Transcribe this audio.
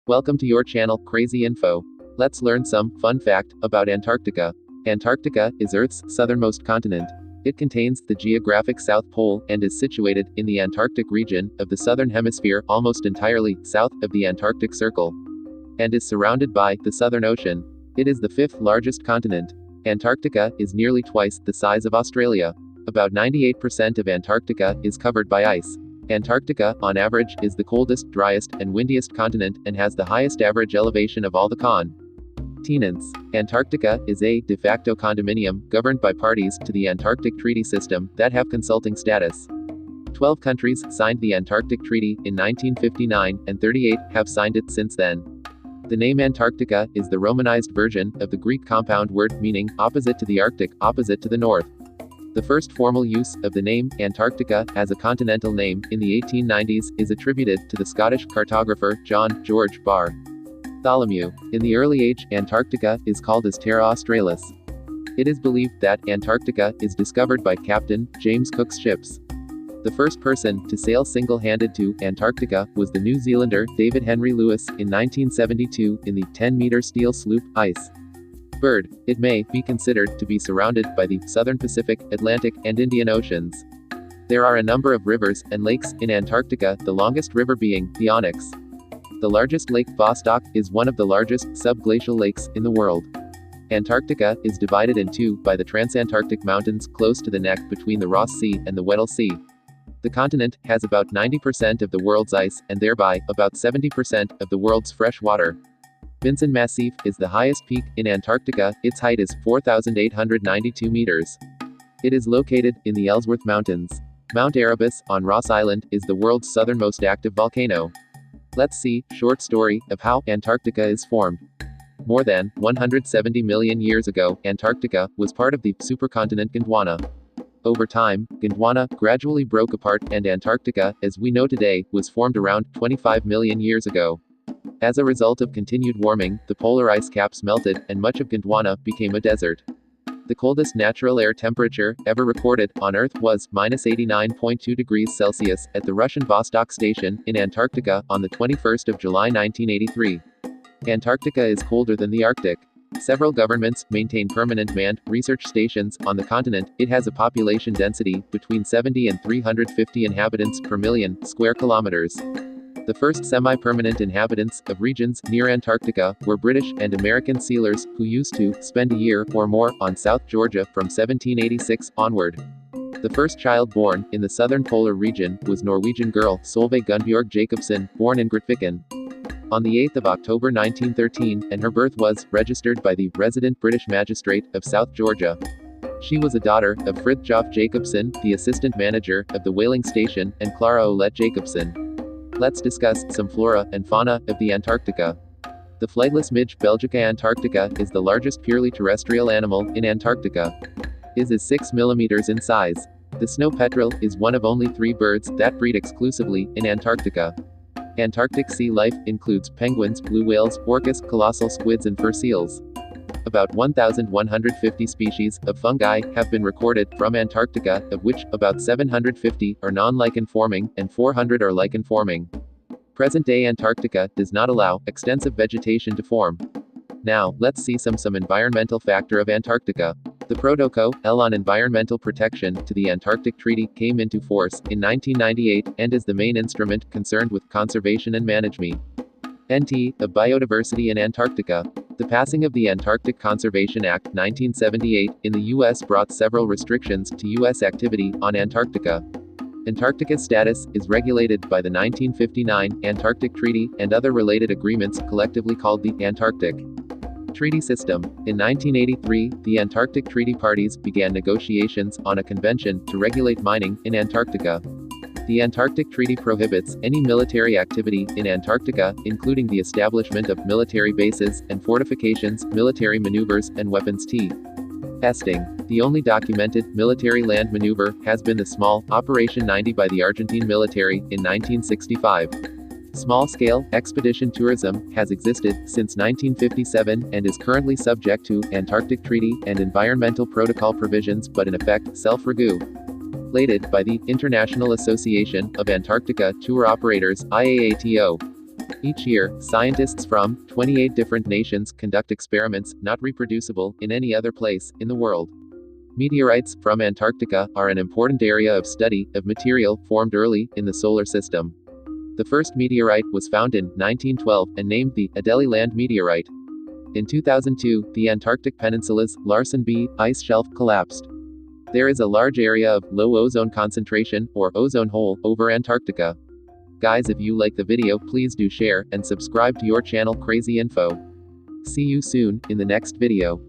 Welcome to your channel, Crazy Info. Let's learn some fun fact about Antarctica. Antarctica is Earth's southernmost continent. It contains the geographic South Pole and is situated in the Antarctic region of the southern hemisphere, almost entirely south of the Antarctic Circle, and is surrounded by the Southern Ocean. It is the fifth largest continent. Antarctica is nearly twice the size of Australia. About 98% of Antarctica is covered by ice. Antarctica, on average, is the coldest, driest, and windiest continent, and has the highest average elevation of all the continents. Antarctica is a de facto condominium, governed by parties to the Antarctic Treaty System, that have consulting status. 12 countries signed the Antarctic Treaty in 1959, and 38 have signed it since then. The name Antarctica is the Romanized version of the Greek compound word meaning opposite to the Arctic, opposite to the north. The first formal use of the name Antarctica as a continental name in the 1890s is attributed to the Scottish cartographer John George Bartholomew. In the early age, Antarctica is called as Terra Australis. It is believed that Antarctica is discovered by Captain James Cook's ships. The first person to sail single-handed to Antarctica was the New Zealander David Henry Lewis in 1972 in the 10-meter steel sloop Ice Byrd. It may be considered to be surrounded by the Southern Pacific, Atlantic, and Indian Oceans. There are a number of rivers and lakes in Antarctica, the longest river being the Onyx. The largest lake, Vostok, is one of the largest subglacial lakes in the world. Antarctica is divided in two by the Transantarctic Mountains close to the neck between the Ross Sea and the Weddell Sea. The continent has about 90% of the world's ice, and thereby, about 70% of the world's fresh water. Vinson Massif is the highest peak in Antarctica. Its height is 4,892 meters. It is located in the Ellsworth Mountains. Mount Erebus, on Ross Island, is the world's southernmost active volcano. Let's see short story of how Antarctica is formed. More than 170 million years ago, Antarctica was part of the supercontinent Gondwana. Over time, Gondwana gradually broke apart, and Antarctica, as we know today, was formed around 25 million years ago. As a result of continued warming, the polar ice caps melted, and much of Gondwana became a desert. The coldest natural air temperature ever recorded on Earth was -89.2 degrees Celsius at the Russian Vostok Station in Antarctica on the 21st of July 1983. Antarctica is colder than the Arctic. Several governments maintain permanent manned research stations on the continent. It has a population density between 70 and 350 inhabitants per million square kilometers. The first semi-permanent inhabitants of regions near Antarctica were British and American sealers, who used to spend a year or more on South Georgia from 1786 onward. The first child born in the southern polar region was Norwegian girl Solveig Gunnbjørg Jacobsen, born in Grytviken on the 8th of October 1913, and her birth was registered by the resident British magistrate of South Georgia. She was a daughter of Fridtjof Jacobsen, the assistant manager of the whaling station, and Clara Olette Jacobsen. Let's discuss some flora and fauna of the Antarctica. The flightless midge Belgica antarctica is the largest purely terrestrial animal in Antarctica. It is 6 millimeters in size. The snow petrel is one of only 3 birds that breed exclusively in Antarctica. Antarctic sea life includes penguins, blue whales, orcas, colossal squids, and fur seals. About 1,150 species of fungi have been recorded from Antarctica, of which about 750 are non-lichen forming, and 400 are lichen forming. Present-day Antarctica does not allow extensive vegetation to form. Now, let's see some environmental factor of Antarctica. The Protocol on Environmental Protection to the Antarctic Treaty came into force in 1998, and is the main instrument concerned with conservation and management of biodiversity in Antarctica. The passing of the Antarctic Conservation Act, 1978, in the U.S. brought several restrictions to U.S. activity on Antarctica. Antarctica's status is regulated by the 1959 Antarctic Treaty, and other related agreements, collectively called the Antarctic Treaty System. In 1983, the Antarctic Treaty parties began negotiations on a convention to regulate mining in Antarctica. The Antarctic Treaty prohibits any military activity in Antarctica, including the establishment of military bases and fortifications, military maneuvers, and weapons testing. The only documented military land maneuver has been the small Operation 90 by the Argentine military in 1965. Small-scale expedition tourism has existed since 1957 and is currently subject to Antarctic Treaty and environmental protocol provisions, but in effect self-regulated by the International Association of Antarctica Tour Operators (IAATO). Each year, scientists from 28 different nations conduct experiments not reproducible in any other place in the world. Meteorites from Antarctica are an important area of study of material formed early in the solar system. The first meteorite was found in 1912 and named the Adélie Land meteorite. In 2002, the Antarctic Peninsula's Larsen B ice shelf collapsed. There is a large area of low ozone concentration, or ozone hole, over Antarctica. Guys, if you like the video, please do share and subscribe to your channel Crazy Info. See you soon in the next video.